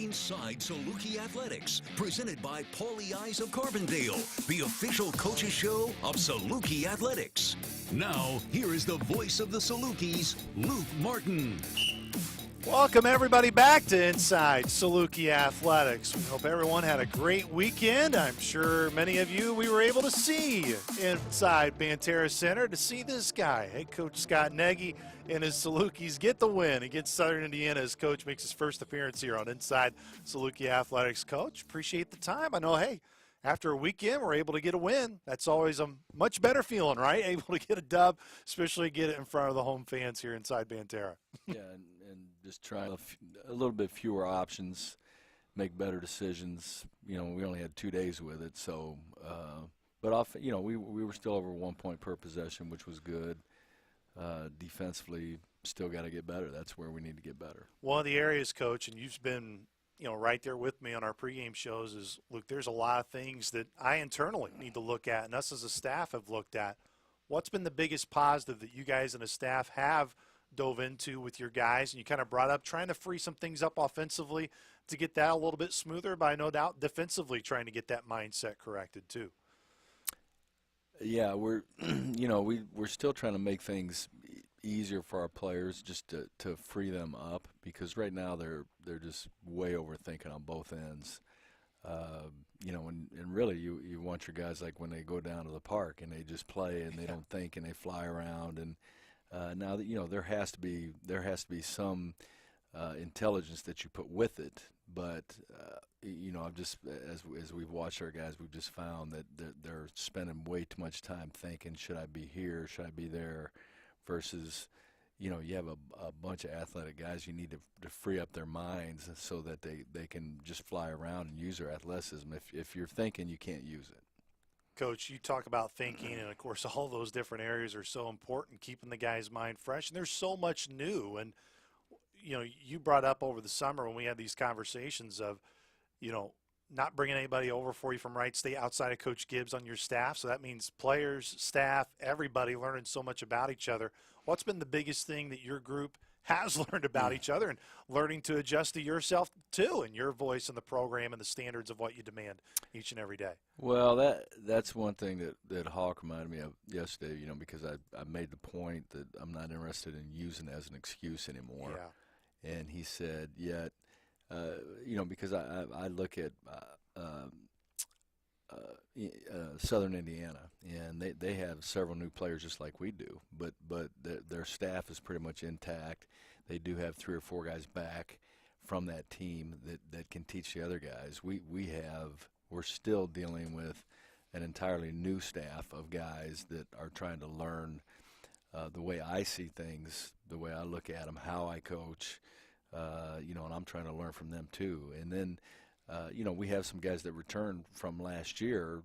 Inside Saluki Athletics, presented by Pagliai of Carbondale, the official coaches show of Saluki Athletics. Now, here is the voice of the Salukis, Luke Martin. Welcome, everybody, back to Inside Saluki Athletics. We hope everyone had a great weekend. I'm sure many of you we were able to see inside Banterra Center to see this guy, head coach Scott Nagy, and his Salukis get the win against Southern Indiana as coach makes his first appearance here on Inside Saluki Athletics. Coach, appreciate the time. I know, hey, after a weekend, we're able to get a win. That's always a much better feeling, right? Able to get a dub, especially get it in front of the home fans here inside Banterra. Yeah, and just try a little bit fewer options, make better decisions. You know, we only had 2 days with it, so but we were still over 1 point per possession, which was good. Defensively, still got to get better. That's where we need to get better. One of the areas, Coach, and you've been right there with me on our pregame shows is, look, there's a lot of things that I internally need to look at and us as a staff have looked at. What's been the biggest positive that you guys and the staff have dove into with your guys? And you kind of brought up trying to free some things up offensively to get that a little bit smoother, but I no doubt defensively trying to get that mindset corrected too. Yeah, we're we're still trying to make things easier for our players, just to free them up, because right now they're just way overthinking on both ends. And really you want your guys, like when they go down to the park and they just play and they don't think and they fly around, and now that there has to be some intelligence that you put with it, but I've just as we've watched our guys, we've just found that they're spending way too much time thinking, should I be here, should I be there, versus you have a bunch of athletic guys. You need to free up their minds so that they can just fly around and use their athleticism. If you're thinking, you can't use it. Coach, you talk about thinking, and of course all those different areas are so important, keeping the guy's mind fresh, and there's so much new. And you brought up over the summer when we had these conversations of not bringing anybody over for you from Wright State outside of Coach Gibbs on your staff. So that means players, staff, everybody learning so much about each other. What's been the biggest thing that your group has learned about each other and learning to adjust to yourself too, and your voice in the program and the standards of what you demand each and every day? Well, that's one thing that Hawk reminded me of yesterday, because I made the point that I'm not interested in using it as an excuse anymore. Yeah. And he said, yet, because I look at Southern Indiana, and they have several new players just like we do, but their staff is pretty much intact. They do have 3 or 4 guys back from that team that can teach the other guys. We're still dealing with an entirely new staff of guys that are trying to learn the way I see things, the way I look at them, how I coach. And I'm trying to learn from them too. And then, we have some guys that returned from last year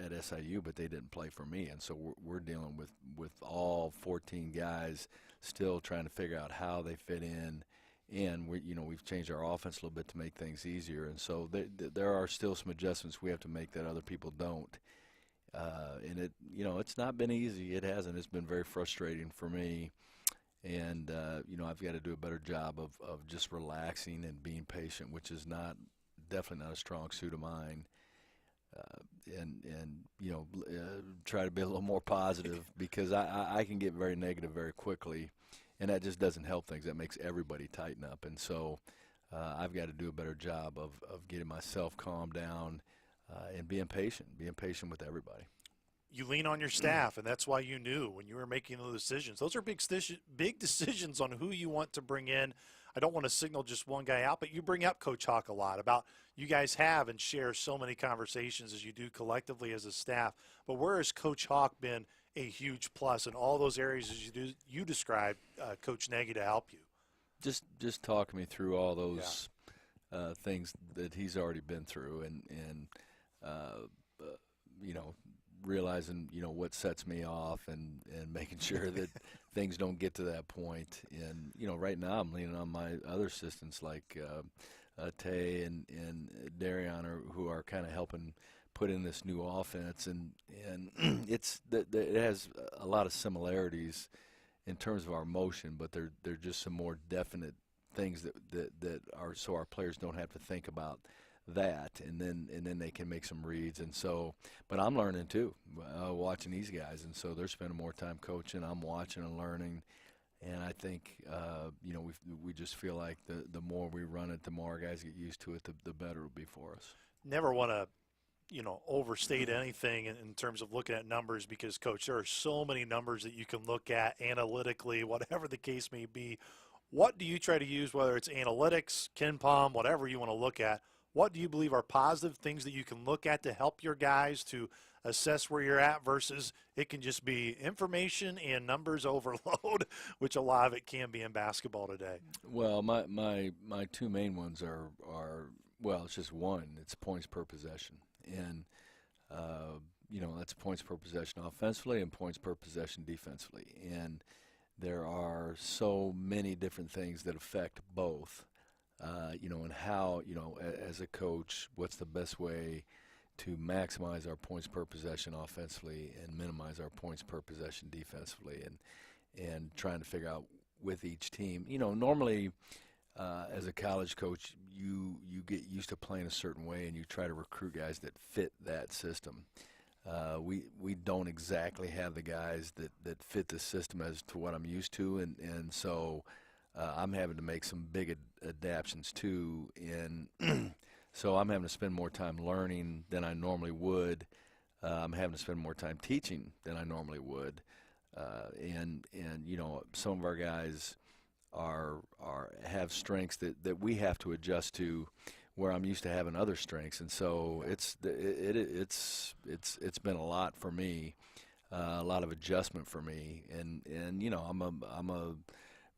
at SIU, but they didn't play for me. And so we're dealing with all 14 guys still trying to figure out how they fit in. And we've changed our offense a little bit to make things easier. And so there are still some adjustments we have to make that other people don't. And it's not been easy. It hasn't. It's been very frustrating for me. And, I've got to do a better job of just relaxing and being patient, which is definitely not a strong suit of mine. Try to be a little more positive, because I can get very negative very quickly, and that just doesn't help things. That makes everybody tighten up. And so I've got to do a better job of getting myself calmed down and being patient with everybody. You lean on your staff, and that's why you knew when you were making those decisions. Those are big decisions on who you want to bring in. I don't want to signal just one guy out, but you bring up Coach Hawk a lot about you guys have and share so many conversations as you do collectively as a staff. But where has Coach Hawk been a huge plus in all those areas as you described Coach Nagy to help you? Just talk me through all those things that he's already been through, and realizing what sets me off, and making sure that things don't get to that point. And right now I'm leaning on my other assistants like Tay and Darion, who are kind of helping put in this new offense, and it has a lot of similarities in terms of our motion, but they're just some more definite things that are so our players don't have to think about that, and then they can make some reads. And so, but I'm learning too, watching these guys, and so they're spending more time coaching. I'm watching and learning, and I think we just feel like the more we run it, the more our guys get used to it, the better it'll be for us. Never want to overstate anything in terms of looking at numbers, because, Coach, there are so many numbers that you can look at analytically, whatever the case may be. What do you try to use, whether it's analytics, KenPom, whatever you want to look at? What do you believe are positive things that you can look at to help your guys to assess where you're at, versus it can just be information and numbers overload, which a lot of it can be in basketball today? Well, my two main ones are well, it's just one. It's points per possession. And, that's points per possession offensively and points per possession defensively. And there are so many different things that affect both, and how, as a coach, what's the best way to maximize our points per possession offensively and minimize our points per possession defensively, and trying to figure out with each team. Normally, as a college coach, you get used to playing a certain way, and you try to recruit guys that fit that system. We don't exactly have the guys that fit the system as to what I'm used to, and so I'm having to make some big adaptations too, and so I'm having to spend more time learning than I normally would. I'm having to spend more time teaching than I normally would, and some of our guys have strengths that we have to adjust to, where I'm used to having other strengths, and so it's been a lot for me, a lot of adjustment for me, and I'm a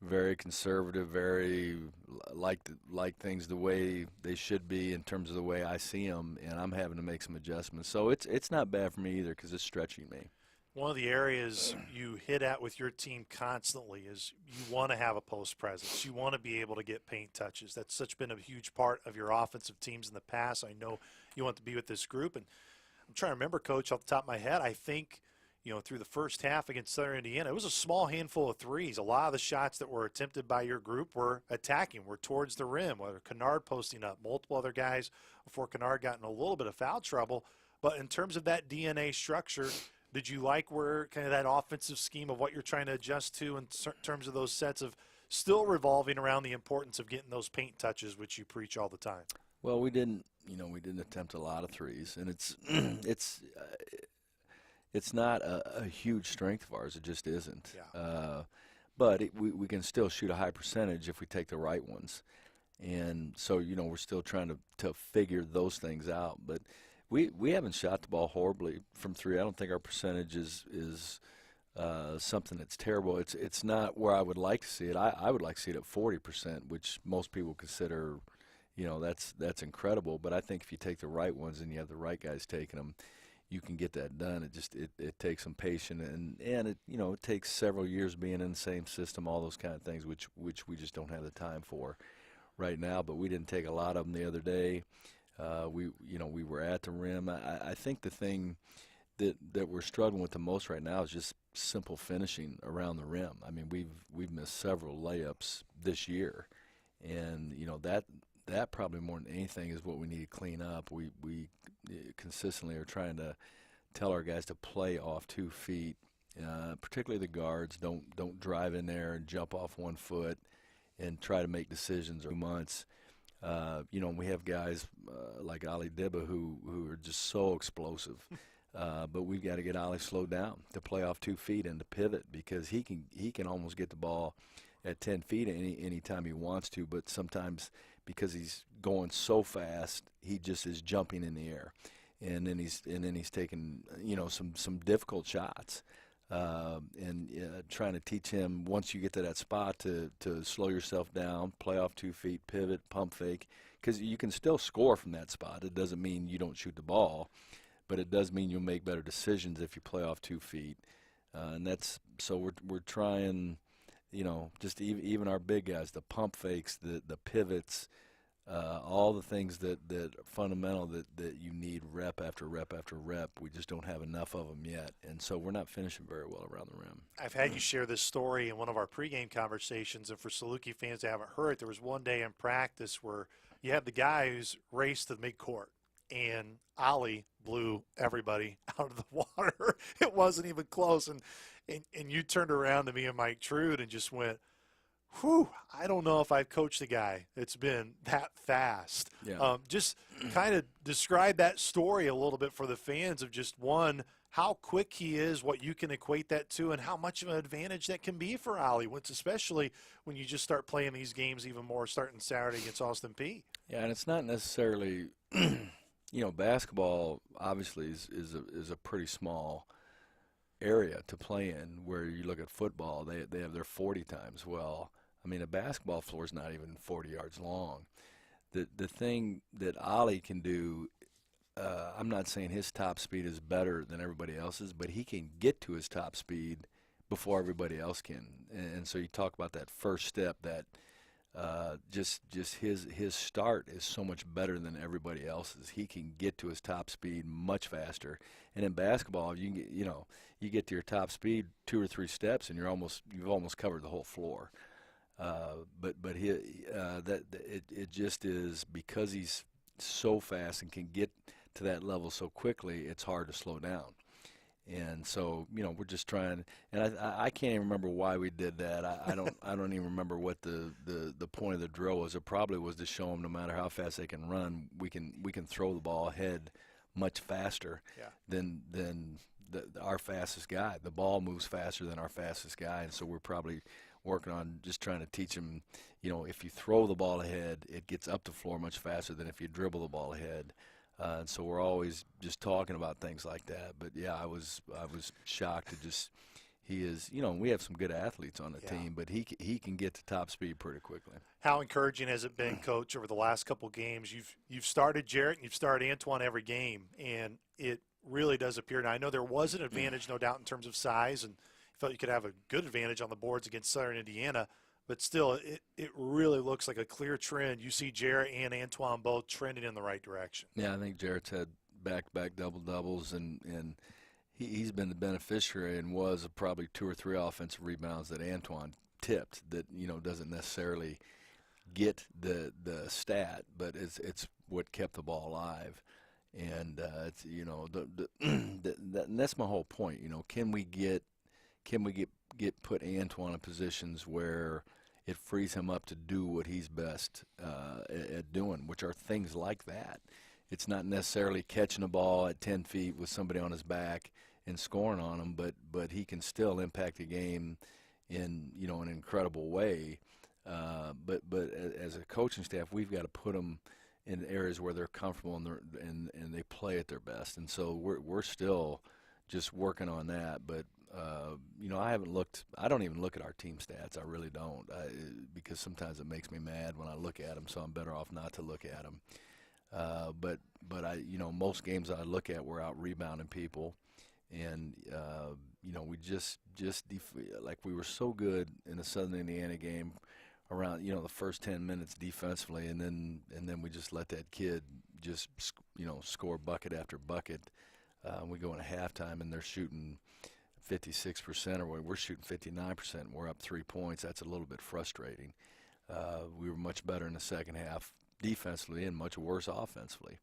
very conservative, very like things the way they should be in terms of the way I see them, and I'm having to make some adjustments. So it's not bad for me either, because it's stretching me. One of the areas you hit at with your team constantly is you want to have a post presence. You want to be able to get paint touches. That's been a huge part of your offensive teams in the past. I know you want to be with this group. And I'm trying to remember, Coach, off the top of my head, I think, through the first half against Southern Indiana, it was a small handful of threes. A lot of the shots that were attempted by your group were attacking, were towards the rim, whether Kennard posting up, multiple other guys before Kennard got in a little bit of foul trouble. But in terms of that DNA structure, did you like where kind of that offensive scheme of what you're trying to adjust to in terms of those sets of still revolving around the importance of getting those paint touches, which you preach all the time? Well, we didn't attempt a lot of threes, and it's not a huge strength of ours. It just isn't. Yeah. But we can still shoot a high percentage if we take the right ones, and so we're still trying to figure those things out, but. We haven't shot the ball horribly from three. I don't think our percentage is something that's terrible. It's not where I would like to see it. I would like to see it at 40%, which most people consider, that's incredible. But I think if you take the right ones and you have the right guys taking them, you can get that done. It takes some patience, and it takes several years being in the same system, all those kind of things, which we just don't have the time for right now. But we didn't take a lot of them the other day. We were at the rim. I think the thing that we're struggling with the most right now is just simple finishing around the rim. I mean, we've missed several layups this year, and that probably more than anything is what we need to clean up. We consistently are trying to tell our guys to play off 2 feet, particularly the guards. Don't drive in there and jump off 1 foot and try to make decisions. 2 months. We have guys like Ali Dibba who are just so explosive, but we've got to get Ali slowed down to play off 2 feet and to pivot, because he can almost get the ball at 10 feet any time he wants to, but sometimes because he's going so fast, he just is jumping in the air, and then he's taking some difficult shots. Trying to teach him, once you get to that spot, to slow yourself down, play off 2 feet, pivot, pump fake, because you can still score from that spot. It doesn't mean you don't shoot the ball, but it does mean you'll make better decisions if you play off 2 feet. And that's so we're trying, just even our big guys, the pump fakes, the pivots, all the things that are fundamental that you need rep after rep after rep. We just don't have enough of them yet, and so we're not finishing very well around the rim. I've had you share this story in one of our pregame conversations, and for Saluki fans that haven't heard it, there was one day in practice where you had the guy who's raced to the midcourt, and Ollie blew everybody out of the water. It wasn't even close, and you turned around to me and Mike Trude and just went, whew, I don't know if I've coached a guy that's been that fast. Yeah. Just kind of describe that story a little bit for the fans of just, one, how quick he is, what you can equate that to, and how much of an advantage that can be for Ollie, especially when you just start playing these games even more, starting Saturday against Austin Peay. Yeah, and it's not necessarily, basketball obviously is a pretty small area to play in, where you look at football, they have their 40 times. Well, I mean, a basketball floor is not even 40 yards long. The thing that Ollie can do, I'm not saying his top speed is better than everybody else's, but he can get to his top speed before everybody else can. And so you talk about that first step, that just his start is so much better than everybody else's. He can get to his top speed much faster. And in basketball, you get to your top speed 2 or 3 steps, and you've almost covered the whole floor. But it just is, because he's so fast and can get to that level so quickly, it's hard to slow down. And so, we're just trying, and I can't even remember why we did that. I don't even remember what the point of the drill was. It probably was to show them no matter how fast they can run, we can throw the ball ahead much faster than our fastest guy. The ball moves faster than our fastest guy, and so we're probably working on just trying to teach him, if you throw the ball ahead, it gets up the floor much faster than if you dribble the ball ahead. And so we're always just talking about things like that. But yeah, I was shocked to just, he is, we have some good athletes on the team, but he can get to top speed pretty quickly. How encouraging has it been, Coach, over the last couple games? You've started Jarrett and you've started Antoine every game, and it really does appear. Now, I know there was an advantage, no doubt, in terms of size, and you felt you could have a good advantage on the boards against Southern Indiana. But still, it really looks like a clear trend. You see Jarrett and Antoine both trending in the right direction. Yeah, I think Jarrett's had back-to-back double-doubles, and he's been the beneficiary and was of probably 2 or 3 offensive rebounds that Antoine tipped that, doesn't necessarily get the stat, but it's what kept the ball alive. And, it's, and that's my whole point. Can we get put Antoine in positions where it frees him up to do what he's best at doing, which are things like that. It's not necessarily catching a ball at 10 feet with somebody on his back and scoring on him, but he can still impact the game in an incredible way. But as a coaching staff, we've got to put them in areas where they're comfortable and they play at their best. And so we're still just working on that, but I don't even look at our team stats. I really don't, because sometimes it makes me mad when I look at them, so I'm better off not to look at them. But most games I look at, we're out rebounding people, and we just like we were so good in the Southern Indiana game around the first 10 minutes defensively, and then we just let that kid just score bucket after bucket. We go into halftime and they're shooting 56%, or we're shooting 59%, and we're up 3 points. That's a little bit frustrating. We were much better in the second half defensively and much worse offensively,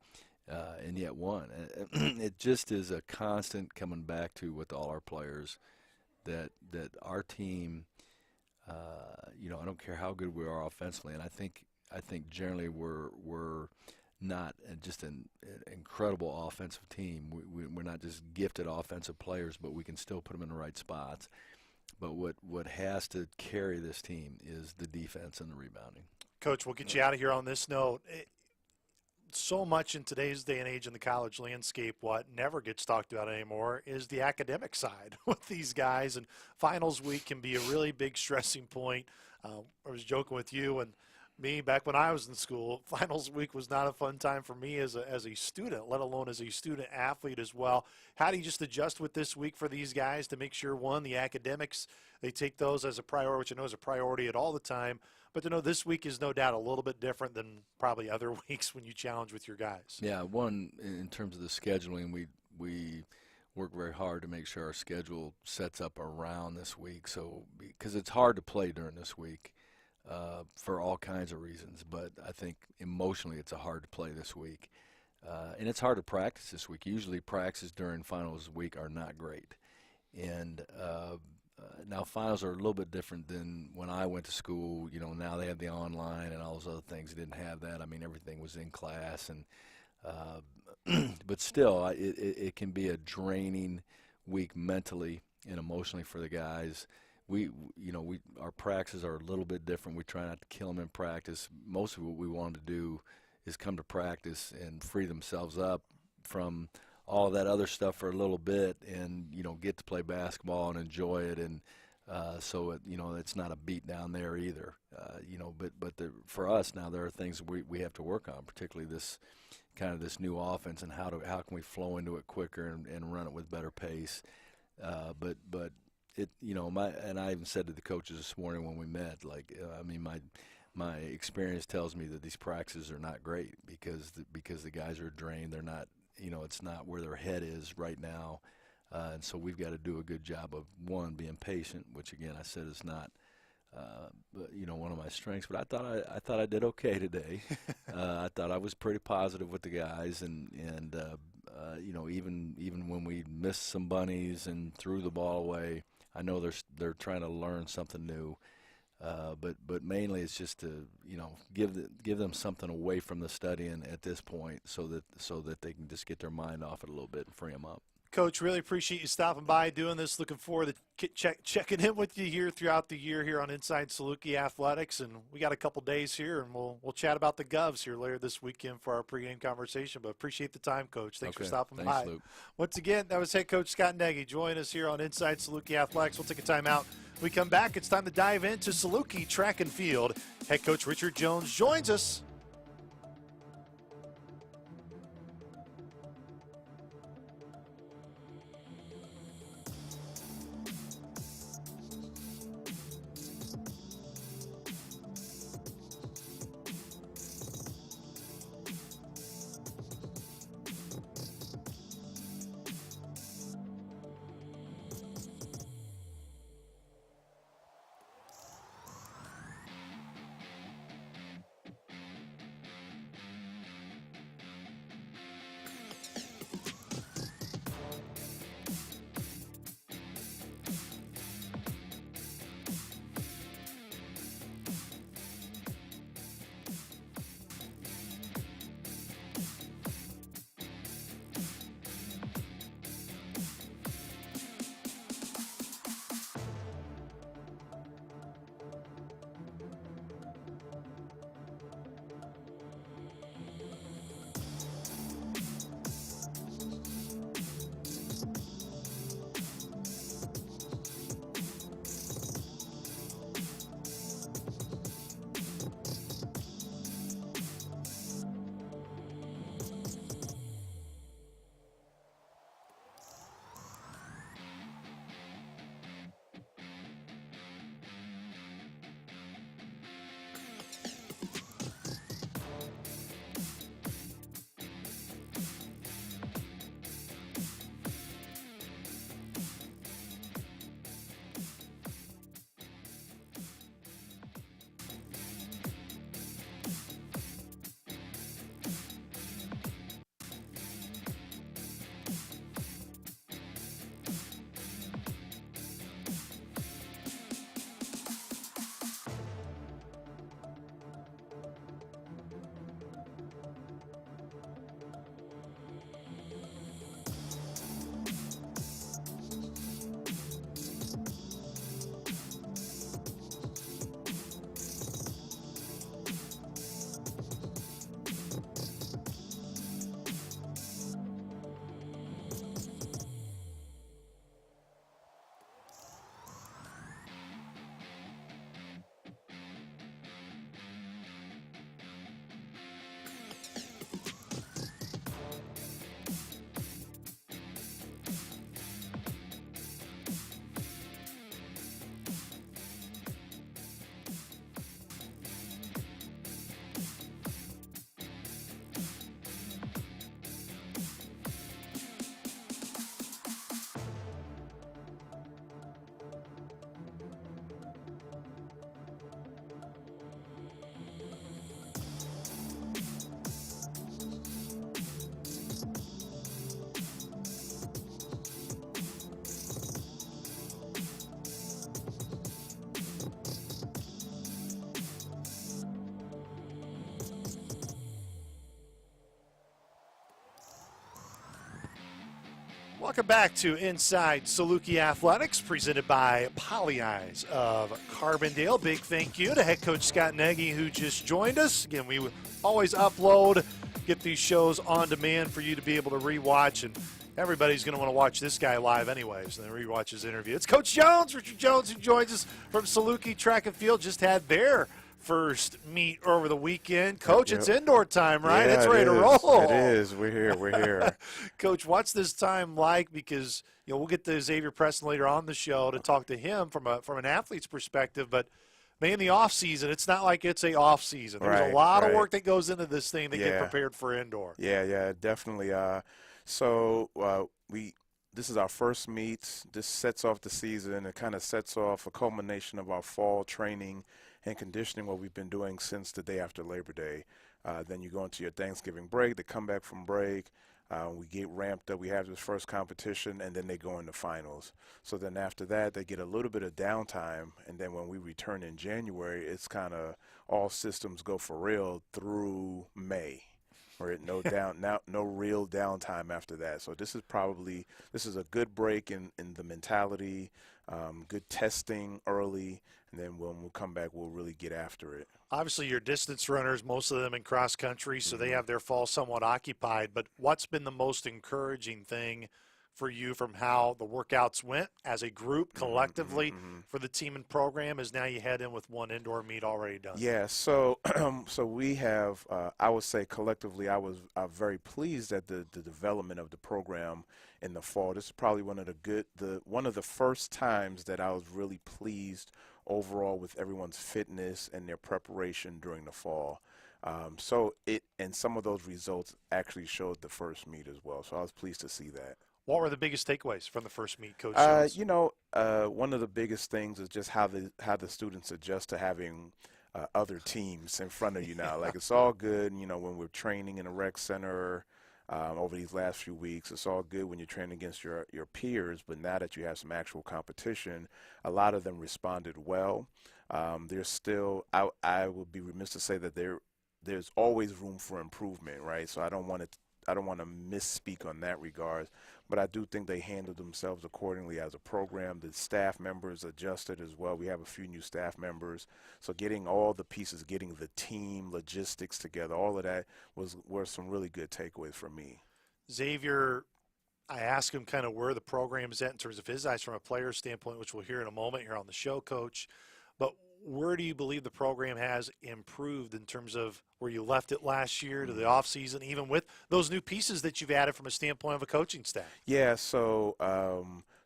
and yet won. It just is a constant coming back to with all our players that our team, I don't care how good we are offensively, and I think generally we're not just an incredible offensive team. We're not just gifted offensive players, but we can still put them in the right spots. But what has to carry this team is the defense and the rebounding. Coach, we'll get you out of here on this note. So much in today's day and age in the college landscape, what never gets talked about anymore is the academic side with these guys. And finals week can be a really big stressing point. I was joking with you, and Me, back when I was in school, finals week was not a fun time for me as a student, let alone as a student athlete as well. How do you just adjust with this week for these guys to make sure, one, the academics, they take those as a priority, which I know is a priority at all the time, but to know this week is no doubt a little bit different than probably other weeks when you challenge with your guys? Yeah, one, in terms of the scheduling, we work very hard to make sure our schedule sets up around this week. So, because it's hard to play during this week. For all kinds of reasons, but I think emotionally it's hard to play this week. And it's hard to practice this week. Usually practices during finals week are not great. And now finals are a little bit different than when I went to school. You know, now they have the online and all those other things. They didn't have that. I mean, everything was in class. And but still, it can be a draining week mentally and emotionally for the guys. Our practices are a little bit different. We try not to kill them in practice. Most of what we want to do is come to practice and free themselves up from all that other stuff for a little bit, and get to play basketball and enjoy it. And so it's not a beat down there either. For us now, there are things we have to work on, particularly this new offense and how can we flow into it quicker and run it with better pace. But and I even said to the coaches this morning when we met, my experience tells me that these practices are not great because the guys are drained. They're not, it's not where their head is right now, and so we've got to do a good job of, one, being patient, which again I said is not, one of my strengths. But I thought I did okay today. I thought I was pretty positive with the guys, and even when we missed some bunnies and threw the ball away. I know they're trying to learn something new, but mainly it's just to give them something away from the studying at this point, so that they can just get their mind off it a little bit and free them up. Coach, really appreciate you stopping by, doing this. Looking forward to checking in with you here throughout the year here on Inside Saluki Athletics. And we got a couple days here, and we'll chat about the Govs here later this weekend for our pregame conversation. But appreciate the time, Coach. Thanks for stopping by. Luke. Once again, that was head coach Scott Nagy. Join us here on Inside Saluki Athletics. We'll take a timeout. When we come back, it's time to dive into Saluki track and field. Head coach Richard Jones joins us. Welcome back to Inside Saluki Athletics, presented by Pagliai of Carbondale. Big thank you to head coach Scott Nagy, who just joined us. Again, we always upload, get these shows on demand for you to be able to rewatch, and everybody's going to want to watch this guy live anyways, and then rewatch his interview. It's Coach Jones, Richard Jones, who joins us from Saluki Track and Field. Just had their first meet over the weekend. Coach, It's indoor time, right? Yeah, it's ready to roll. It is. We're here. We're here. Coach, what's this time like? Because we'll get to Xavier Preston later on the show to talk to him from an athlete's perspective, but man, the off season, it's not like it's a off season. There's a lot of work that goes into this thing to get prepared for indoor. Yeah, definitely. This is our first meet. This sets off the season. It kind of sets off a culmination of our fall training and conditioning, what we've been doing since the day after Labor Day. Then you go into your Thanksgiving break. They come back from break. We get ramped up. We have this first competition, and then they go into finals. So then after that, they get a little bit of downtime, and then when we return in January, it's kind of all systems go for real through May. Right, no real downtime after that. So this is a good break in the mentality, good testing early, and then when we come back, we'll really get after it. Obviously, your distance runners, most of them in cross country, so they have their fall somewhat occupied. But what's been the most encouraging thing for you from how the workouts went as a group collectively for the team and program, as now you head in with one indoor meet already done? Yeah, so we have, I would say collectively, I was very pleased at the development of the program in the fall. This is probably one of the first times that I was really pleased overall with everyone's fitness and their preparation during the fall. And some of those results actually showed the first meet as well. So I was pleased to see that. What were the biggest takeaways from the first meet, Coach? One of the biggest things is just how the students adjust to having other teams in front of you now. Like, it's all good, when we're training in a rec center over these last few weeks. It's all good when you're training against your peers, but now that you have some actual competition, a lot of them responded well. There's still, I would be remiss to say that there's always room for improvement, right? So I don't want to misspeak on that regard, but I do think they handled themselves accordingly as a program. The staff members adjusted as well. We have a few new staff members, so getting all the pieces, getting the team logistics together, all of that were some really good takeaways for me. Xavier, I asked him kind of where the program is at in terms of his eyes from a player standpoint, which we'll hear in a moment here on the show, Coach. But where do you believe the program has improved in terms of where you left it last year to the offseason, even with those new pieces that you've added from a standpoint of a coaching staff? Yeah, so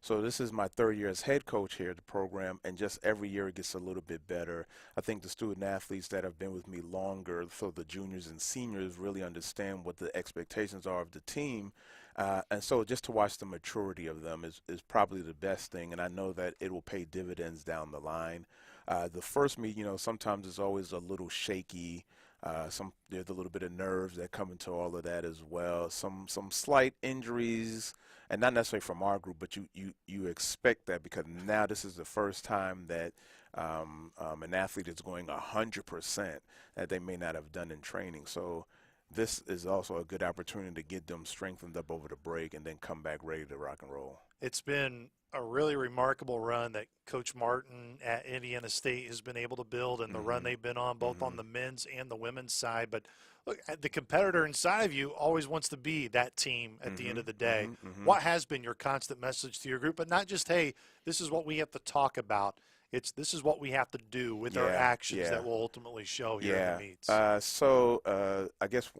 this is my third year as head coach here at the program, and just every year it gets a little bit better. I think the student athletes that have been with me longer, so the juniors and seniors, really understand what the expectations are of the team. And so just to watch the maturity of them is probably the best thing, and I know that it will pay dividends down the line. The first meet, sometimes it's always a little shaky. There's a little bit of nerves that come into all of that as well. Some slight injuries, and not necessarily from our group, but you expect that, because now this is the first time that an athlete is going 100% that they may not have done in training. So this is also a good opportunity to get them strengthened up over the break and then come back ready to rock and roll. It's been a really remarkable run that Coach Martin at Indiana State has been able to build, and the run they've been on both on the men's and the women's side. But look, the competitor inside of you always wants to be that team at the end of the day. What has been your constant message to your group? But not just, hey, this is what we have to talk about. This is what we have to do with our actions that will ultimately show here in the meets. I guess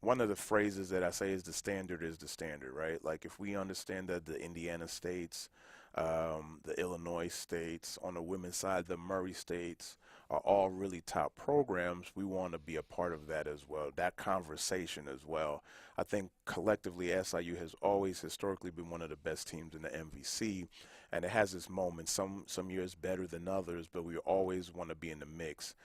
one of the phrases that I say is the standard, right? Like, if we understand that the Indiana states, the Illinois states, on the women's side, the Murray states are all really top programs, we want to be a part of that as well, that conversation as well. I think collectively SIU has always historically been one of the best teams in the MVC, and it has its moments, some years better than others, but we always want to be in the mix.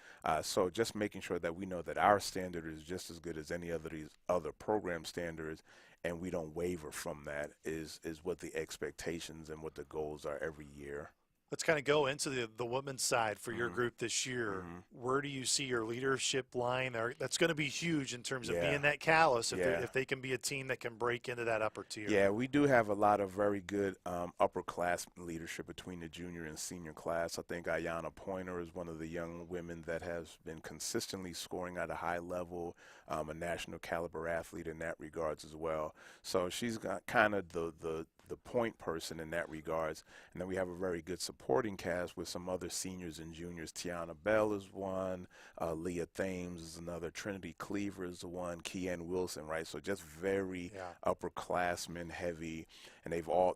So just making sure that we know that our standard is just as good as any of these other program standards, and we don't waver from that is what the expectations and what the goals are every year. Let's kind of go into the women's side for your group this year. Where do you see your leadership line? That's going to be huge in terms of being that callus if they can be a team that can break into that upper tier. Yeah, we do have a lot of very good upper class leadership between the junior and senior class. I think Ayanna Pointer is one of the young women that has been consistently scoring at a high level, a national caliber athlete in that regards as well. So she's got kind of the point person in that regards. And then we have a very good supporting cast with some other seniors and juniors. Tiana Bell is one, Leah Thames is another, Trinity Cleaver is the one, Keanne Wilson, right? So just very upperclassmen heavy. And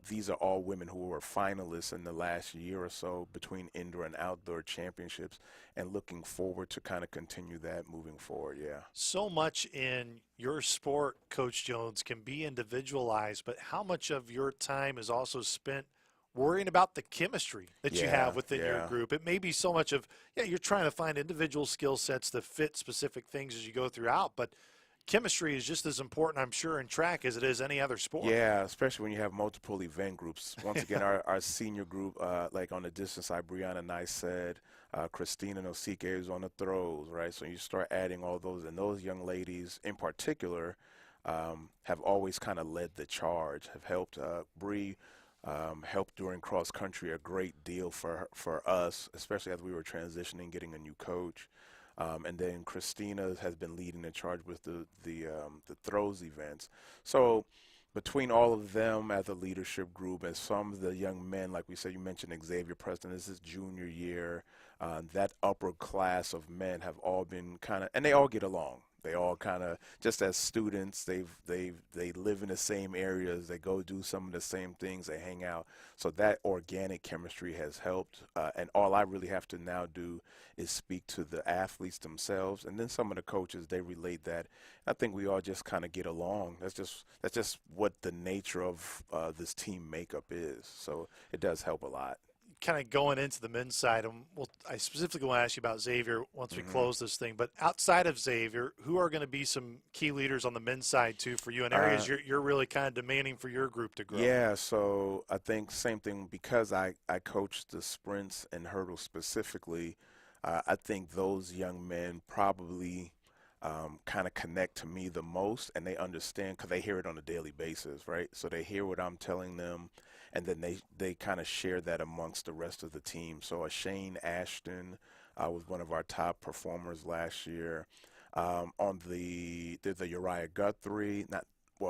these are all women who were finalists in the last year or so between indoor and outdoor championships, and looking forward to kind of continue that moving forward. So much in your sport, Coach Jones, can be individualized, but how much of your time is also spent worrying about the chemistry that you have within your group? It may be so much of, you're trying to find individual skill sets that fit specific things as you go throughout, but chemistry is just as important, I'm sure, in track as it is any other sport. Yeah, especially when you have multiple event groups. Once again, our senior group, like on the distance side, Brianna Nice said, Christina Nosike is on the throws, right? So you start adding all those, and those young ladies in particular have always kind of led the charge, have helped Bree helped during cross country a great deal for us, especially as we were transitioning, getting a new coach. And then Christina has been leading the charge with the throws events. So between all of them as a leadership group and some of the young men, like we said, you mentioned Xavier, Preston, this is junior year. That upper class of men have all been kind of, and they all get along. They all kind of, just as students, they live in the same areas. They go do some of the same things. They hang out. So that organic chemistry has helped. And all I really have to now do is speak to the athletes themselves, and then some of the coaches, they relate that. I think we all just kind of get along. That's just what the nature of this team makeup is. So it does help a lot. Kind of going into the men's side, and I specifically want to ask you about Xavier once we close this thing, but outside of Xavier, who are going to be some key leaders on the men's side too for you in areas you're really kind of demanding for your group to grow? Yeah, so I think same thing, because I coach the sprints and hurdles specifically. I think those young men probably kind of connect to me the most, and they understand because they hear it on a daily basis, right? So they hear what I'm telling them, and then they kind of share that amongst the rest of the team. So Shane Ashton was one of our top performers last year. There's a Uriah Guthrie,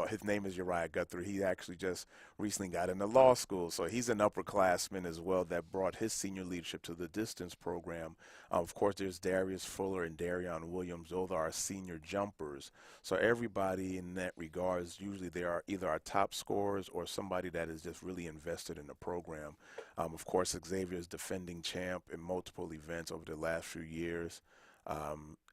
his name is Uriah Guthrie. He actually just recently got into law school, so he's an upperclassman as well that brought his senior leadership to the distance program. Of course, there's Darius Fuller and Darion Williams. Those are our senior jumpers. So everybody in that regards, usually they are either our top scorers or somebody that is just really invested in the program. Of course, Xavier is defending champ in multiple events over the last few years.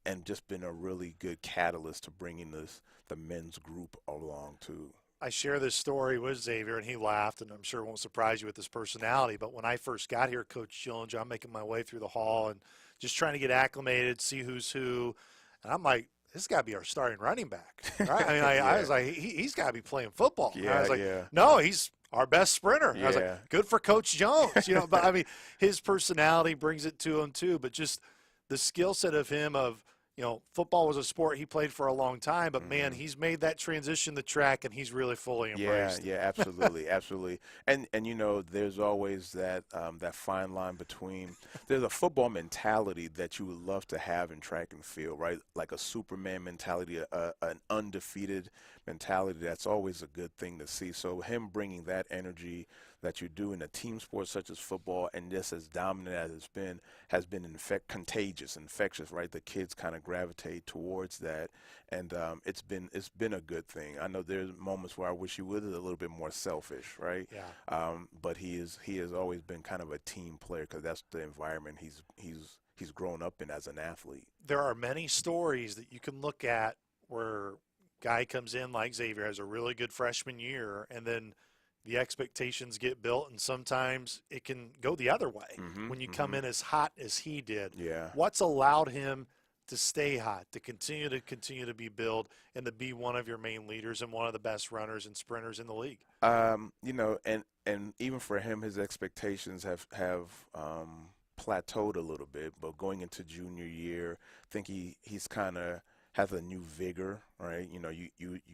And just been a really good catalyst to bringing the men's group along too. I share this story with Xavier, and he laughed, and I'm sure it won't surprise you with his personality. But when I first got here, Coach Jones, I'm making my way through the hall and just trying to get acclimated, see who's who. And I'm like, this got to be our starting running back. Right? I mean, I was like, he's got to be playing football. Yeah, I was like, no, he's our best sprinter. I was like, good for Coach Jones. But I mean, his personality brings it to him too. But just the skill set of him football was a sport he played for a long time, but man, he's made that transition to track, and he's really fully embraced. Yeah, absolutely, absolutely. And there's always that fine line between, there's a football mentality that you would love to have in track and field, right? Like a Superman mentality, an undefeated mentality. That's always a good thing to see. So him bringing that energy that you do in a team sport such as football, and just as dominant as it's been, has been contagious, infectious, right? The kids kind of gravitate towards that, and it's been a good thing. I know there's moments where I wish he was a little bit more selfish, right? Yeah. But he has always been kind of a team player, because that's the environment he's grown up in as an athlete. There are many stories that you can look at where guy comes in like Xavier, has a really good freshman year, and then the expectations get built, and sometimes it can go the other way when you come in as hot as he did. Yeah. What's allowed him to stay hot, to continue to be built, and to be one of your main leaders and one of the best runners and sprinters in the league? You know, and even for him, his expectations have plateaued a little bit. But going into junior year, I think he's kind of has a new vigor, right? You know, you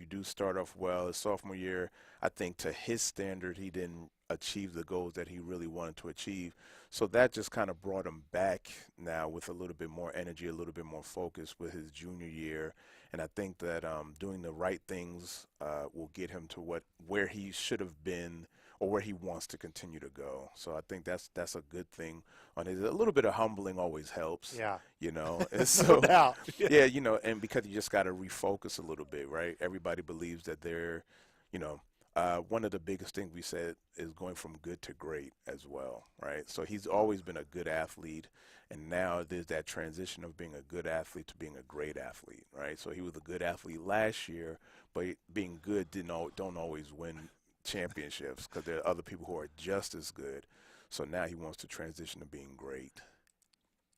do start off well. His sophomore year, I think to his standard, he didn't achieve the goals that he really wanted to achieve. So that just kind of brought him back now with a little bit more energy, a little bit more focus with his junior year. And I think that doing the right things will get him to where he should have been or where he wants to continue to go. So I think that's a good thing on his. A little bit of humbling always helps. Yeah. You know. And so, no doubt. Yeah, you know, and because you just got to refocus a little bit, right? Everybody believes that they're, you know, one of the biggest things we said is going from good to great as well, right? So he's always been a good athlete, and now there's that transition of being a good athlete to being a great athlete, right? So he was a good athlete last year, but being good don't always win championships because there are other people who are just as good. So now he wants to transition to being great.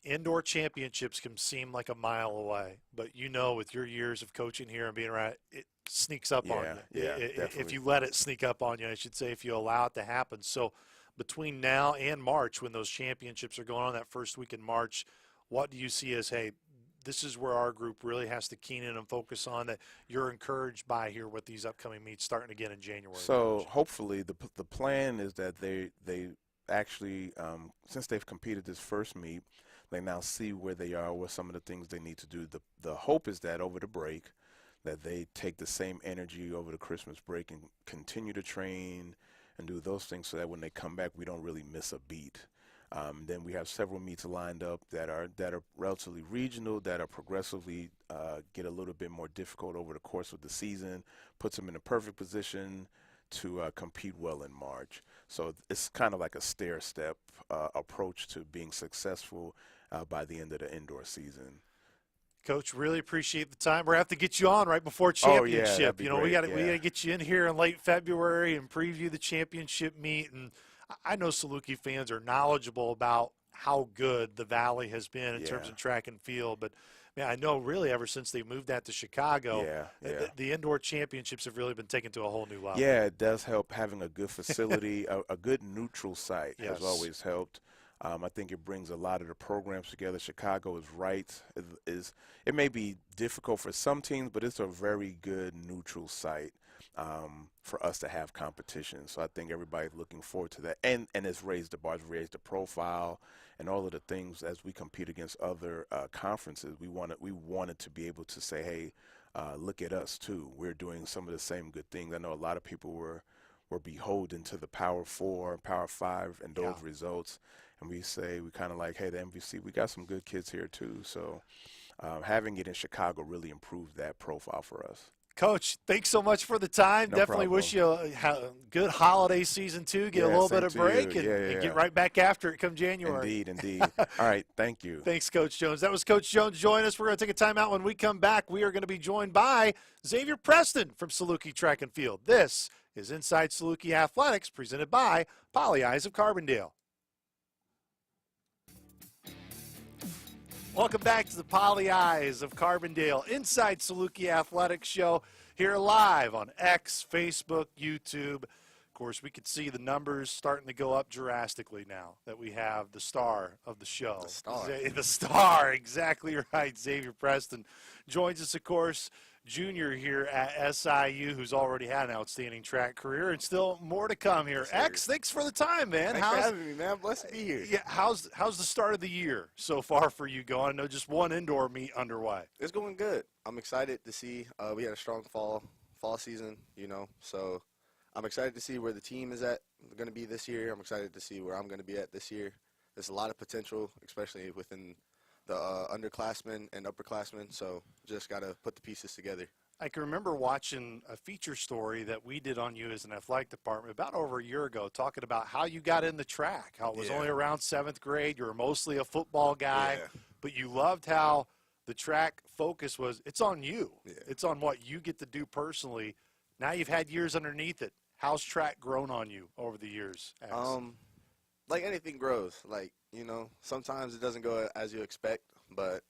Indoor championships can seem like a mile away, but you know, with your years of coaching here and being around, it sneaks up on you. Yeah, if you let it sneak up on you, I should say, if you allow it to happen. So between now and March, when those championships are going on, that first week in March, what do you see as, hey, this is where our group really has to keen in and focus on, that you're encouraged by here with these upcoming meets starting again in January? So hopefully the plan is that they actually, since they've competed this first meet, they now see where they are, what some of the things they need to do. The hope is that over the break, that they take the same energy over the Christmas break and continue to train and do those things so that when they come back, we don't really miss a beat. Then we have several meets lined up that are relatively regional, that are progressively get a little bit more difficult over the course of the season, puts them in a perfect position to compete well in March. So it's kind of like a stair-step approach to being successful by the end of the indoor season. Coach, really appreciate the time. We're going to have to get you on right before championship. Oh, yeah, you know, we got to get you in here in late February and preview the championship meet. And I know Saluki fans are knowledgeable about how good the Valley has been in terms of track and field. But, man, I know really ever since they moved that to Chicago, the indoor championships have really been taken to a whole new level. Yeah, it does help having a good facility. a good neutral site has always helped. I think it brings a lot of the programs together. Chicago is right. It may be difficult for some teams, but it's a very good neutral site for us to have competition. So I think everybody's looking forward to that. And it's raised the bars, raised the profile, and all of the things as we compete against other conferences. We wanted to be able to say, hey, look at us too. We're doing some of the same good things. I know a lot of people were beholden to the Power 4, Power 5, and those results. And we kind of like, hey, the MVC, we got some good kids here too. So having it in Chicago really improved that profile for us. Coach, thanks so much for the time. Definitely problem. wish you a good holiday season too. Get a little bit of break and get right back after it come January. Indeed. All right, thank you. Thanks, Coach Jones. That was Coach Jones joining us. We're going to take a timeout. When we come back, we are going to be joined by Xavier Preston from Saluki Track and Field. This is Inside Saluki Athletics, presented by Pagliai of Carbondale. Welcome back to the Pagliai of Carbondale Inside Saluki Athletics Show, here live on X, Facebook, YouTube. Of course, we could see the numbers starting to go up drastically now that we have the star of the show. The star, exactly right. Xavier Preston joins us, of course, junior here at SIU, who's already had an outstanding track career, and still more to come here. X, thanks for the time, man. Thanks for having me, man. Blessed to be here. Yeah, how's the start of the year so far for you going? I know just one indoor meet underway. It's going good. I'm excited to see. We had a strong fall season, so I'm excited to see where the team is going to be this year. I'm excited to see where I'm going to be at this year. There's a lot of potential, especially within the underclassmen and upperclassmen, so just got to put the pieces together. I can remember watching a feature story that we did on you as an athletic department about over a year ago, talking about how you got in the track, how it was only around 7th grade. You were mostly a football guy, but you loved how the track focus was, it's on you. Yeah. It's on what you get to do personally. Now you've had years underneath it. How's track grown on you over the years, X? Like anything grows. Sometimes it doesn't go as you expect, but,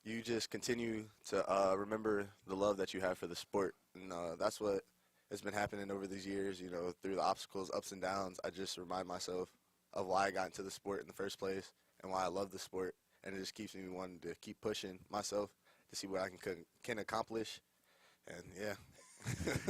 you just continue to remember the love that you have for the sport. And that's what has been happening over these years, you know, through the obstacles, ups and downs. I just remind myself of why I got into the sport in the first place and why I love the sport. And it just keeps me wanting to keep pushing myself to see what I can accomplish. And, yeah.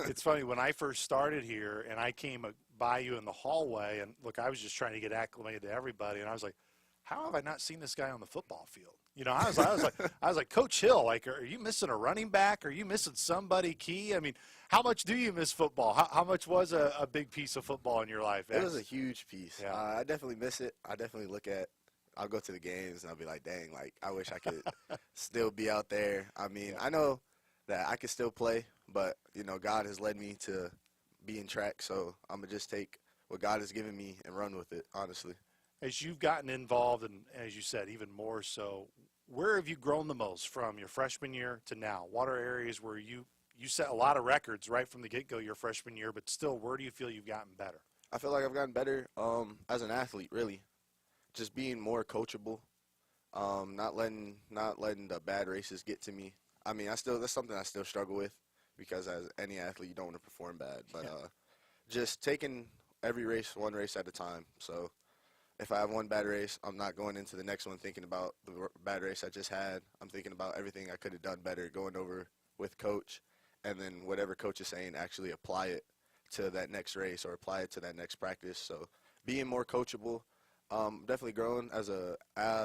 It's funny, when I first started here and I came by you in the hallway, and look, I was just trying to get acclimated to everybody, and I was like, how have I not seen this guy on the football field? You know, I was like, Coach Hill, like, are you missing a running back? Are you missing somebody key? I mean, how much do you miss football? How much was a big piece of football in your life? It was a huge piece. Yeah. I definitely miss it. I definitely I'll go to the games and I'll be like, dang, like, I wish I could still be out there. I mean, I know that I can still play, but, you know, God has led me to be in track, so I'm going to just take what God has given me and run with it, honestly. As you've gotten involved, and as you said, even more so, where have you grown the most from your freshman year to now? What are areas where you set a lot of records right from the get-go your freshman year, but still, where do you feel you've gotten better? I feel like I've gotten better as an athlete, really. Just being more coachable, not letting the bad races get to me. I mean, that's something I still struggle with because as any athlete, you don't want to perform bad. But just taking every race one race at a time. So if I have one bad race, I'm not going into the next one thinking about the bad race I just had. I'm thinking about everything I could have done better, going over with coach, and then whatever coach is saying, actually apply it to that next race or apply it to that next practice. So being more coachable, definitely growing as a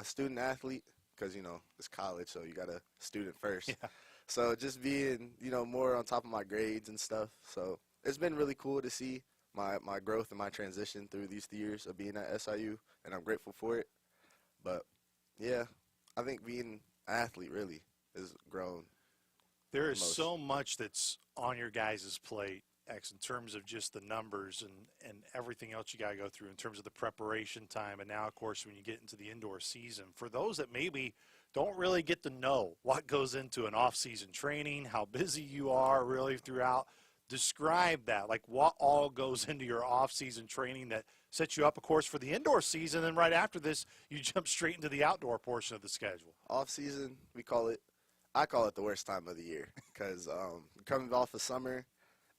student athlete because, you know, it's college, so you got a student first. Yeah. So just being, you know, more on top of my grades and stuff. So it's been really cool to see my growth and my transition through these years of being at SIU, and I'm grateful for it. But, yeah, I think being an athlete really has grown. There is so much that's on your guys' plate, X, in terms of just the numbers and everything else you got to go through in terms of the preparation time. And now, of course, when you get into the indoor season, for those that maybe don't really get to know what goes into an off-season training, how busy you are really throughout, describe that. Like, what all goes into your off-season training that sets you up, of course, for the indoor season, and right after this, you jump straight into the outdoor portion of the schedule. Off-season, I call it the worst time of the year because coming off of summer,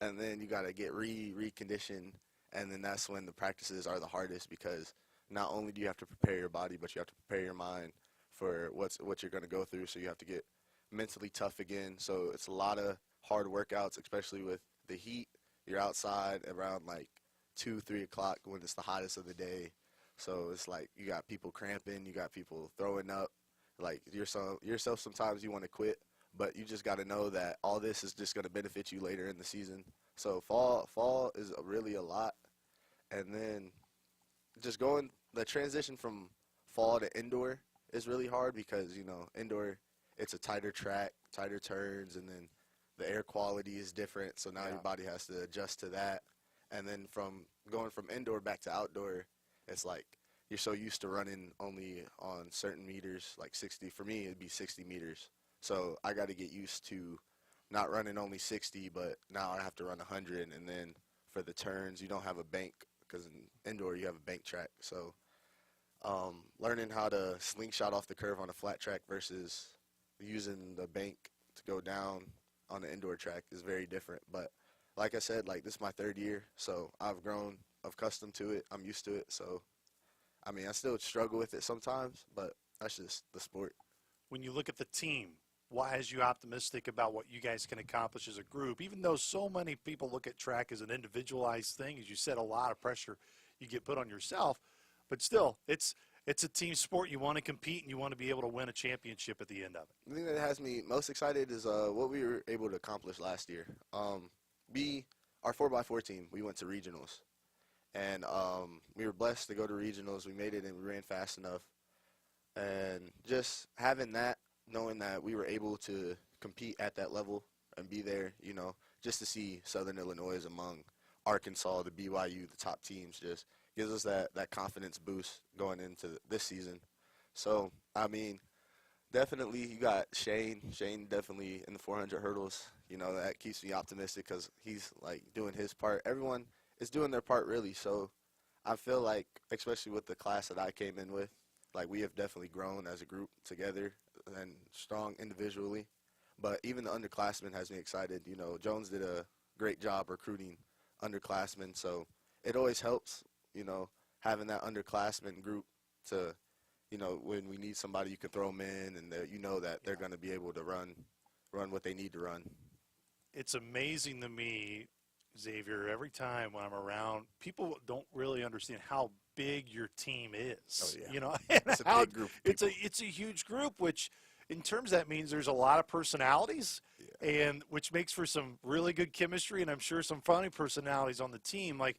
and then you got to get reconditioned, and then that's when the practices are the hardest because not only do you have to prepare your body, but you have to prepare your mind for what you're going to go through, so you have to get mentally tough again. So it's a lot of hard workouts, especially with the heat. You're outside around like 2, 3 o'clock when it's the hottest of the day. So it's like you got people cramping, you got people throwing up. Like yourself sometimes you want to quit, but you just got to know that all this is just going to benefit you later in the season. So fall is really a lot. And then just the transition from fall to indoor is really hard because, you know, indoor, it's a tighter track, tighter turns, and then the air quality is different. So now your body has to adjust to that. And then going from indoor back to outdoor, it's like you're so used to running only on certain meters, like 60. For me, it'd be 60 meters. So I got to get used to not running only 60, but now I have to run 100. And then for the turns, you don't have a bank because in indoor you have a bank track. So learning how to slingshot off the curve on a flat track versus using the bank to go down on the indoor track is very different. But like I said, like this is my 3rd year, so I've grown accustomed to it. I'm used to it. So, I mean, I still struggle with it sometimes, but that's just the sport. When you look at the team, why has you optimistic about what you guys can accomplish as a group, even though so many people look at track as an individualized thing? As you said, a lot of pressure you get put on yourself, but still, it's a team sport. You want to compete, and you want to be able to win a championship at the end of it. The thing that has me most excited is what we were able to accomplish last year. Our 4x4 team, we went to regionals, and we were blessed to go to regionals. We made it, and we ran fast enough. And just having that, knowing that we were able to compete at that level and be there, you know, just to see Southern Illinois among Arkansas, the BYU, the top teams, just gives us that confidence boost going into this season. So, I mean, definitely you got Shane. Shane definitely in the 400 hurdles. You know, that keeps me optimistic because he's, like, doing his part. Everyone is doing their part, really. So I feel like, especially with the class that I came in with, like, we have definitely grown as a group together, and strong individually. But even the underclassmen has me excited. You know, Jones did a great job recruiting underclassmen, so it always helps, you know, having that underclassmen group to, you know, when we need somebody, you can throw them in, and you know that they're going to be able to run what they need to run. It's amazing to me, Xavier, every time when I'm around, people don't really understand how big your team is. Oh, yeah. You know, It's a big group of people. It's a huge group, which in terms that means there's a lot of personalities, and which makes for some really good chemistry, and I'm sure some funny personalities on the team. Like,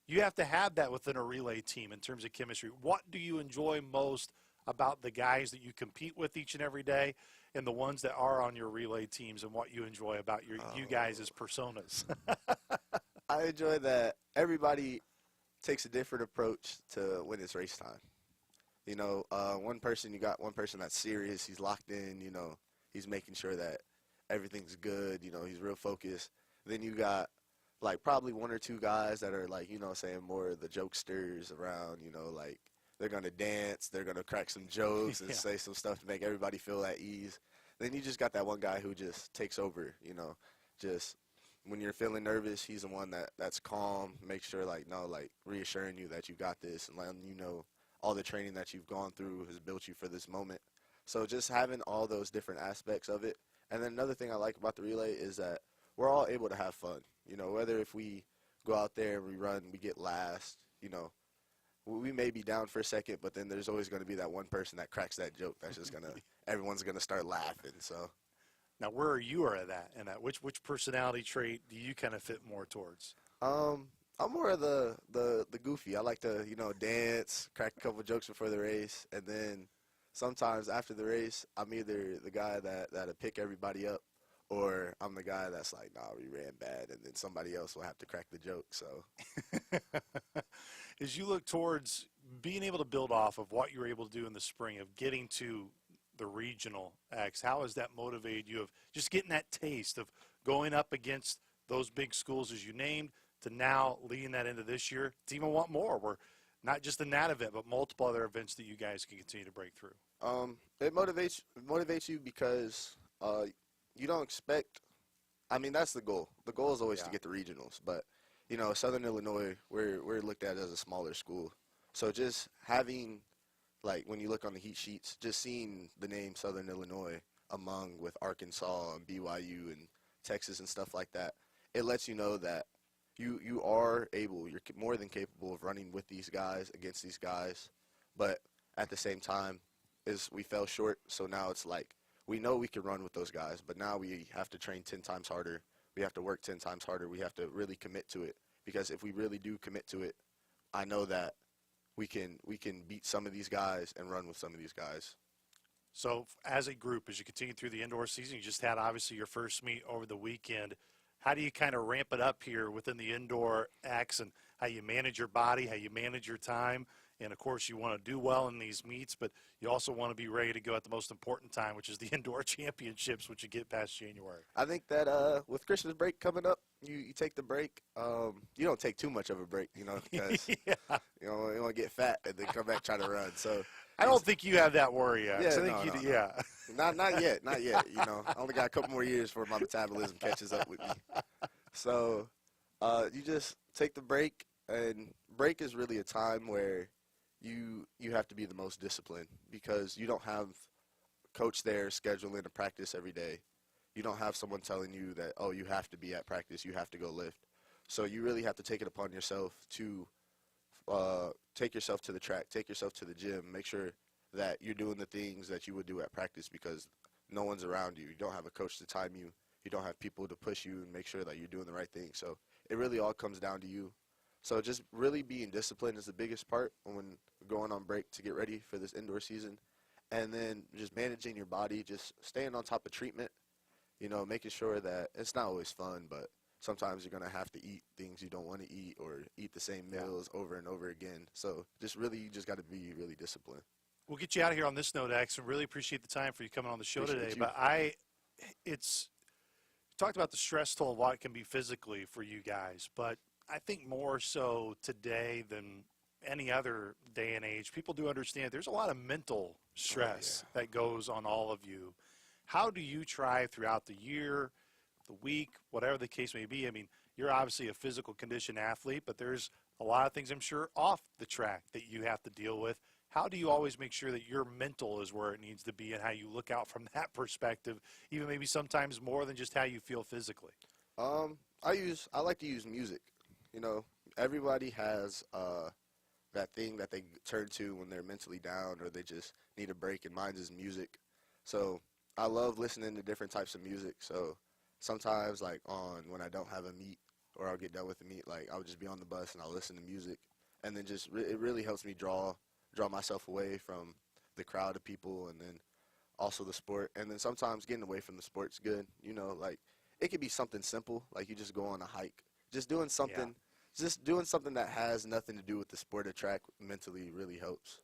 you have to have that within a relay team in terms of chemistry. What do you enjoy most about the guys that you compete with each and every day, and the ones that are on your relay teams, and what you enjoy about you guys as personas? I enjoy that everybody takes a different approach to when it's race time. You know, you got one person that's serious, he's locked in, you know, he's making sure that everything's good, you know, he's real focused. Then you got, like, probably one or two guys that are, like, you know, saying more the jokesters around, you know, like, they're going to dance, they're going to crack some jokes and say some stuff to make everybody feel at ease. Then you just got that one guy who just takes over, you know, just when you're feeling nervous, he's the one that's calm, make sure, like, no, like, reassuring you that you got this and letting you know all the training that you've gone through has built you for this moment. So just having all those different aspects of it. And then another thing I like about the relay is that we're all able to have fun. You know, whether if we go out there and we run, we get last, you know, we may be down for a second, but then there's always going to be that one person that cracks that joke that's just going to, everyone's going to start laughing. So Now, where are you at that? And that which personality trait do you kind of fit more towards? I'm more of the goofy. I like to, you know, dance, crack a couple jokes before the race, and then sometimes after the race, I'm either the guy that'll pick everybody up, or I'm the guy that's like, nah, we ran bad, and then somebody else will have to crack the joke. So as you look towards being able to build off of what you were able to do in the spring of getting to the regional X, how has that motivated you of just getting that taste of going up against those big schools as you named, to now leading that into this year to even want more? We're not just in that event, but multiple other events that you guys can continue to break through. It motivates you because you don't expect. I mean, that's the goal. The goal is always to get the regionals, but you know, Southern Illinois, we're looked at as a smaller school, so just having, like, when you look on the heat sheets, just seeing the name Southern Illinois among with Arkansas and BYU and Texas and stuff like that, it lets you know that you are able, you're more than capable of running with these guys, against these guys. But at the same time, we fell short, so now it's like we know we can run with those guys, but now we have to train 10 times harder. We have to work 10 times harder. We have to really commit to it, because if we really do commit to it, I know that we can beat some of these guys and run with some of these guys. So as a group, as you continue through the indoor season, you just had obviously your first meet over the weekend. How do you kind of ramp it up here within the indoor X, and how you manage your body, how you manage your time? And, of course, you want to do well in these meets, but you also want to be ready to go at the most important time, which is the indoor championships, which you get past January. I think that with Christmas break coming up, you take the break. You don't take too much of a break, you know, because you know, you want to get fat and then come back try to run. So I don't think you have that worry yet. Yeah, I think Not yet. You know, I only got a couple more years before my metabolism catches up with me. So you just take the break, and break is really a time where you have to be the most disciplined, because you don't have a coach there scheduling a practice every day. You don't have someone telling you that, oh, you have to be at practice, you have to go lift. So you really have to take it upon yourself to take yourself to the track, take yourself to the gym, make sure that you're doing the things that you would do at practice, because no one's around you. You don't have a coach to time you. You don't have people to push you and make sure that you're doing the right thing. So it really all comes down to you. So just really being disciplined is the biggest part when going on break to get ready for this indoor season. And then just managing your body, just staying on top of treatment, you know, making sure that it's not always fun, but sometimes you're going to have to eat things you don't want to eat, or eat the same meals over and over again. So just really, you just got to be really disciplined. We'll get you out of here on this note, X, and really appreciate the time for you coming on the show Appreciate today. you. But it's talked about the stress toll of what it can be physically for you guys, but I think more so today than any other day and age, people do understand there's a lot of mental stress that goes on all of you. How do you try throughout the year, the week, whatever the case may be? I mean, you're obviously a physical condition athlete, but there's a lot of things, I'm sure, off the track that you have to deal with. How do you always make sure that your mental is where it needs to be and how you look out from that perspective, even maybe sometimes more than just how you feel physically? I like to use music. You know, everybody has that thing that they turn to when they're mentally down or they just need a break, and mine is music. So I love listening to different types of music. So sometimes, like, when I don't have a meet or I'll get done with the meet, like, I'll just be on the bus and I'll listen to music, and then it really helps me draw myself away from the crowd of people, and then also the sport. And then sometimes getting away from the sport's good. You know, like, it could be something simple, like you just go on a hike. Just doing something that has nothing to do with the sport or track mentally really helps.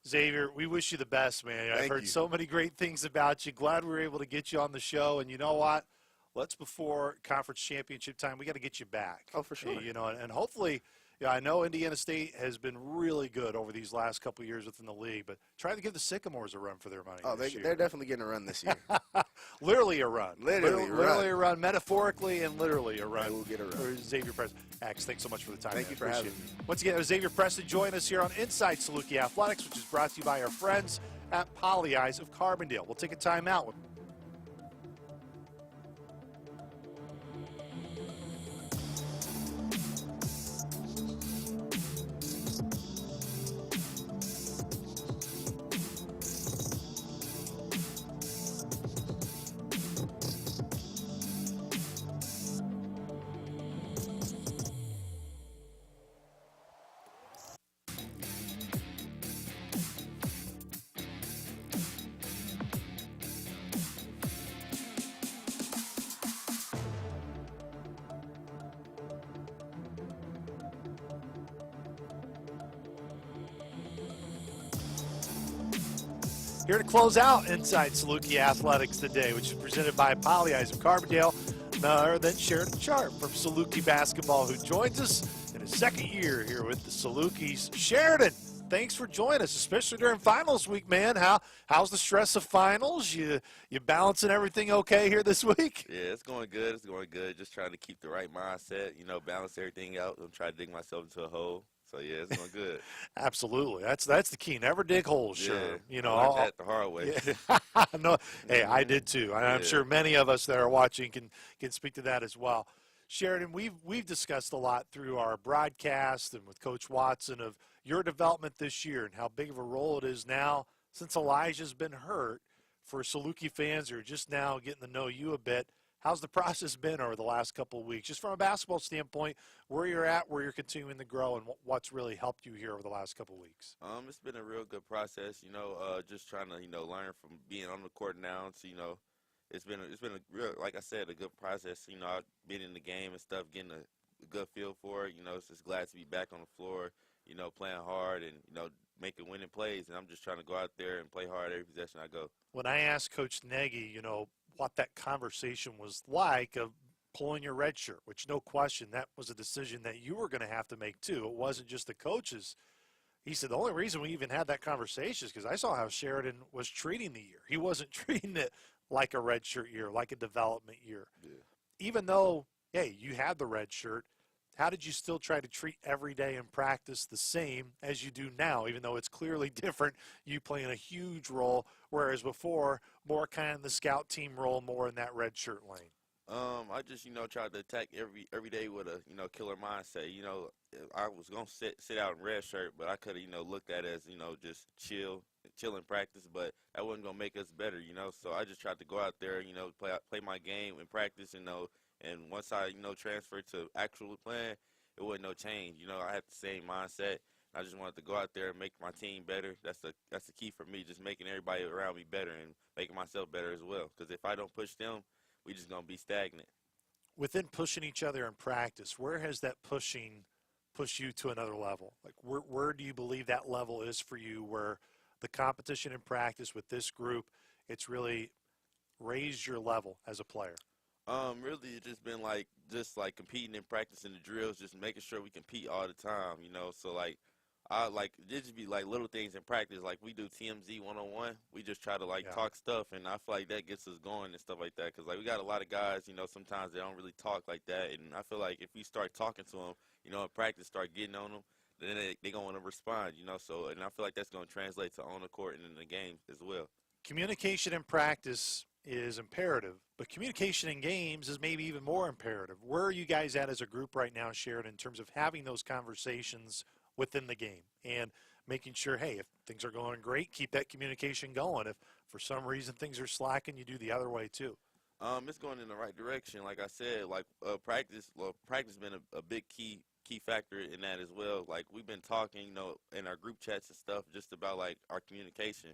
Xavier, we wish you the best, man. I've heard you. so many great things about you. Glad we were able to get you on the show. And you know what? Before conference championship time, we got to get you back. Oh, for sure. You know, and hopefully, I know Indiana State has been really good over these last couple of years within the league, but try to give the Sycamores a run for their money. Oh, they're definitely getting a run this year. Literally a run. Literally a run, metaphorically and literally a run. They will get a run. For Xavier Preston. Ax, thanks so much for the time. Thank you for having me. Once again, Xavier Preston joining us here on Inside Saluki Athletics, which is brought to you by our friends at Pagliai of Carbondale. We'll take a time out. Here to close out Inside Saluki Athletics today, which is presented by Pagliai of Carbondale, none other than Sheridan Sharp from Saluki Basketball, who joins us in his second year here with the Salukis. Sheridan, thanks for joining us, especially during finals week, man. How's the stress of finals? You balancing everything okay here this week? Yeah, it's going good. It's going good. Just trying to keep the right mindset, balance everything out. I'm trying to dig myself into a hole. So, yeah, it's going good. Absolutely. That's the key. Never dig holes, sure. I learned that the hard way. Yeah. No, hey, I did too. And I'm sure many of us that are watching can speak to that as well. Sheridan, we've discussed a lot through our broadcast and with Coach Watson of your development this year and how big of a role it is now since Elijah's been hurt for Saluki fans who are just now getting to know you a bit. How's the process been over the last couple of weeks, just from a basketball standpoint, where you're at, where you're continuing to grow, and what's really helped you here over the last couple of weeks? It's been a real good process, just trying to, learn from being on the court now. So, it's been a real, like I said, a good process. I've been in the game and stuff, getting a good feel for it. It's just glad to be back on the floor, playing hard and, making winning plays. And I'm just trying to go out there and play hard every possession I go. When I asked Coach Nagy, what that conversation was like of pulling your red shirt, which no question, that was a decision that you were going to have to make too. It wasn't just the coaches. He said the only reason we even had that conversation is because I saw how Sheridan was treating the year. He wasn't treating it like a red shirt year, like a development year. Yeah. Even though, hey, you had the red shirt, how did you still try to treat every day in practice the same as you do now, even though it's clearly different, you playing a huge role, whereas before, more kind of the scout team role, more in that red shirt lane? I just, tried to attack every day with a, killer mindset. I was going to sit out in red shirt, but I could have, looked at it as, just chill in practice, but that wasn't going to make us better, So I just tried to go out there, play my game in practice, and once I, transferred to actual playing, it wasn't no change. I had the same mindset. I just wanted to go out there and make my team better. That's the key for me, just making everybody around me better and making myself better as well. Because if I don't push them, we just going to be stagnant. Within pushing each other in practice, where has that pushing pushed you to another level? Like, where do you believe that level is for you, where the competition in practice with this group, it's really raised your level as a player? Really, it's just been just competing in practice in the drills, just making sure we compete all the time, So Like it just be like little things in practice. Like we do TMZ 1-on-1. We just try to like Yeah. talk stuff, and I feel like that gets us going and stuff like that. Cause like we got a lot of guys, sometimes they don't really talk like that, and I feel like if we start talking to them, in practice, start getting on them, then they gonna want to respond, So, and I feel like that's gonna translate to on the court and in the game as well. Communication in practice is imperative, but communication in games is maybe even more imperative. Where are you guys at as a group right now, Sheridan, in terms of having those conversations within the game and making sure, hey, if things are going great, keep that communication going. If for some reason things are slacking, you do the other way too. It's going in the right direction. Like I said, like practice been a big key factor in that as well. Like we've been talking, in our group chats and stuff, just about like our communication.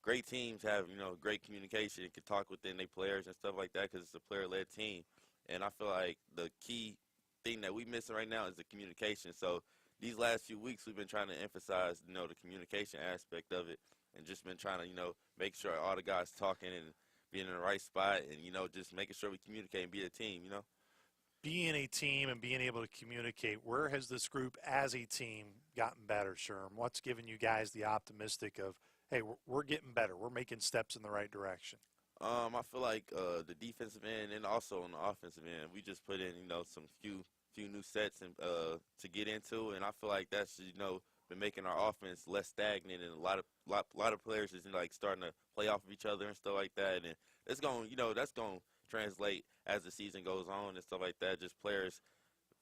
Great teams have, great communication, can talk within their players and stuff like that because it's a player-led team. And I feel like the key thing that we missing right now is the communication. So these last few weeks we've been trying to emphasize, the communication aspect of it, and just been trying to, make sure all the guys talking and being in the right spot, and just making sure we communicate and be a team. Being a team and being able to communicate, where has this group as a team gotten better, Sherm? What's given you guys the optimistic of, hey, we're getting better, we're making steps in the right direction? I feel like the defensive end and also on the offensive end, we just put in, some few new sets and to get into, and I feel like that's been making our offense less stagnant, and a lot of players is like starting to play off of each other and stuff like that, and it's going that's going to translate as the season goes on and stuff like that. Just players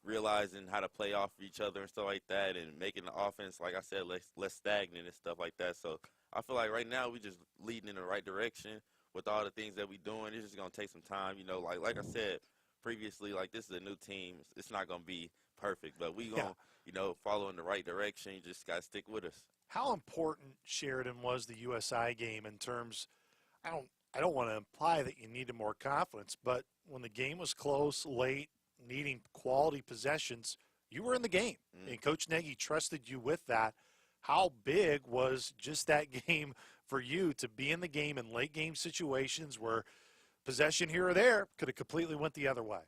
realizing how to play off of each other and stuff like that, and making the offense, like I said, less stagnant and stuff like that. So I feel like right now we just leading in the right direction with all the things that we doing. It's just gonna take some time, like I said previously, like this is a new team. It's not gonna be perfect, but we gonna follow in the right direction. You just gotta stick with us. How important, Sheridan, was the USI game in terms? I don't want to imply that you needed more confidence, but when the game was close, late, needing quality possessions, you were in the game, and Coach Nagy trusted you with that. How big was just that game for you to be in the game in late game situations where possession here or there could have completely went the other way?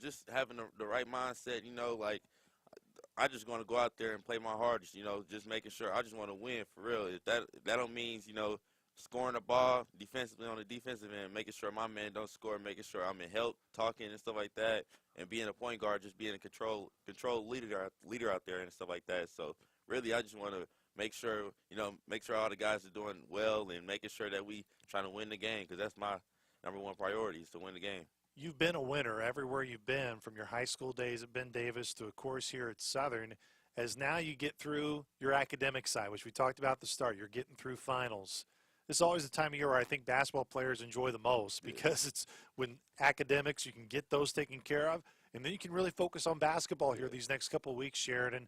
Just having the right mindset, like I just want to go out there and play my hardest, just making sure I just want to win for real. If that don't mean, scoring the ball defensively on the defensive end, making sure my man don't score, making sure I'm in help, talking and stuff like that, and being a point guard, just being a control leader out there and stuff like that. So really, I just want to make sure all the guys are doing well and making sure that we trying to win the game, because that's my number one priority, is to win the game. You've been a winner everywhere you've been, from your high school days at Ben Davis to, of course, here at Southern. As now you get through your academic side, which we talked about at the start, you're getting through finals. This is always the time of year where I think basketball players enjoy the most, because it's when academics, you can get those taken care of, and then you can really focus on basketball here these next couple of weeks, Sheridan.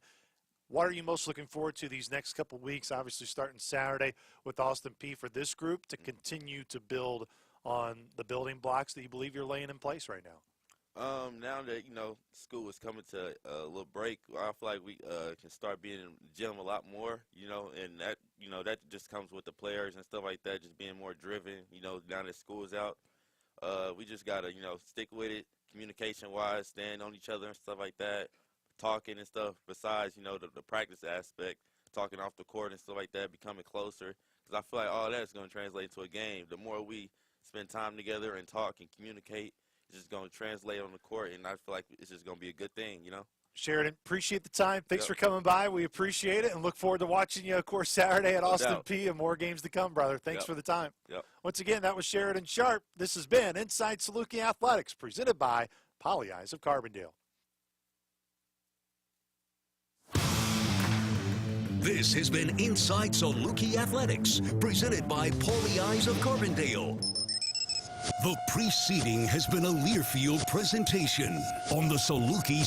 What are you most looking forward to these next couple of weeks, obviously starting Saturday with Austin Peay, for this group to continue to build on the building blocks that you believe you're laying in place right now? Now that, school is coming to a little break, I feel like we can start being in the gym a lot more, and that, that just comes with the players and stuff like that, just being more driven, now that school is out. We just got to, stick with it, communication-wise, stand on each other and stuff like that, talking and stuff, besides, the practice aspect, talking off the court and stuff like that, becoming closer, because I feel like all that is going to translate to a game. The more we spend time together and talk and communicate, it's just going to translate on the court, and I feel like it's just going to be a good thing, Sheridan, appreciate the time. Thanks for coming by. We appreciate it, and look forward to watching you, of course, Saturday at Austin Peay, and more games to come, brother. Thanks for the time. Once again, that was Sheridan Sharp. This has been Inside Saluki Athletics, presented by Pagliai of Carbondale. This has been Inside Saluki Athletics, presented by Pagliai of Carbondale. The preceding has been a Learfield presentation on the Saluki